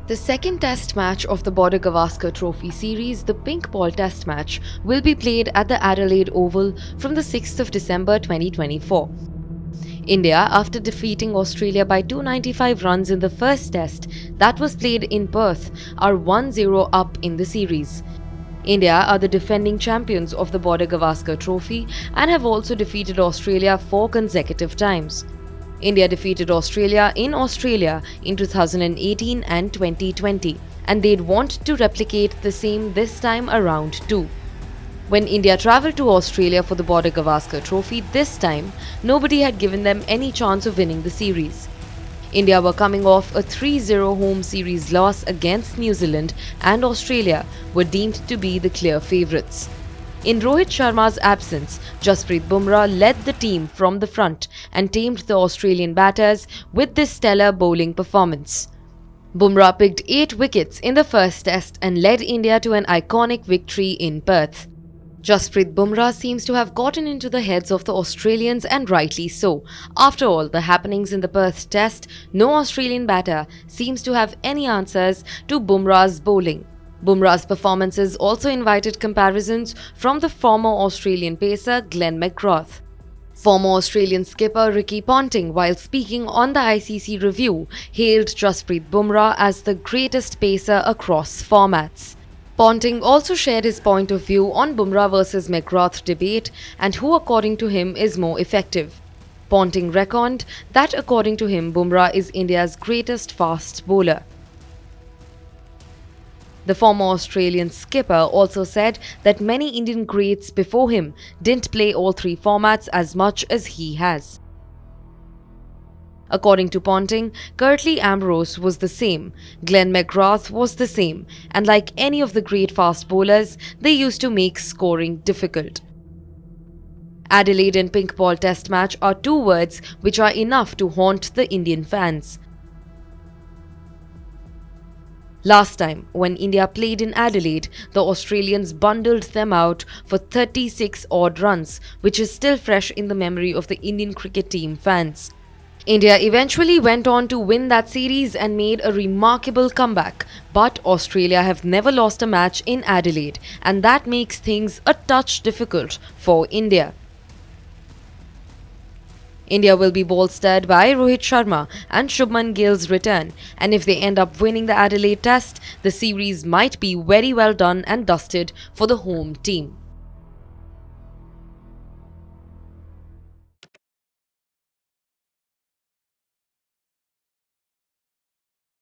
The second test match of the Border Gavaskar Trophy series, the pink ball test match, will be played at the Adelaide Oval from the 6th of December 2024. India, after defeating Australia by 295 runs in the first test that was played in Perth, are 1-0 up in the series. India are the defending champions of the Border Gavaskar Trophy and have also defeated Australia 4 consecutive times. India defeated Australia in 2018 and 2020, and they'd want to replicate the same this time around too. When India travelled to Australia for the Border Gavaskar Trophy this time, nobody had given them any chance of winning the series. India were coming off a 3-0 home series loss against New Zealand, and Australia were deemed to be the clear favourites. In Rohit Sharma's absence, Jasprit Bumrah led the team from the front and tamed the Australian batters with this stellar bowling performance. Bumrah picked 8 wickets in the first test and led India to an iconic victory in Perth. Jasprit Bumrah seems to have gotten into the heads of the Australians, and rightly so. After all the happenings in the Perth Test, no Australian batter seems to have any answers to Bumrah's bowling. Bumrah's performances also invited comparisons from the former Australian pacer Glenn McGrath. Former Australian skipper Ricky Ponting, while speaking on the ICC review, hailed Jasprit Bumrah as the greatest pacer across formats. Ponting also shared his point of view on Bumrah versus McGrath debate and who, according to him, is more effective. Ponting reckoned that, according to him, Bumrah is India's greatest fast bowler. The former Australian skipper also said that many Indian greats before him didn't play all 3 formats as much as he has. According to Ponting, Curtly Ambrose was the same, Glenn McGrath was the same, and like any of the great fast bowlers, they used to make scoring difficult. Adelaide and pink ball test match are 2 words which are enough to haunt the Indian fans. Last time, when India played in Adelaide, the Australians bundled them out for 36 odd runs, which is still fresh in the memory of the Indian cricket team fans. India eventually went on to win that series and made a remarkable comeback, but Australia have never lost a match in Adelaide, and that makes things a touch difficult for India. India will be bolstered by Rohit Sharma and Shubman Gill's return, and if they end up winning the Adelaide Test, the series might be very well done and dusted for the home team.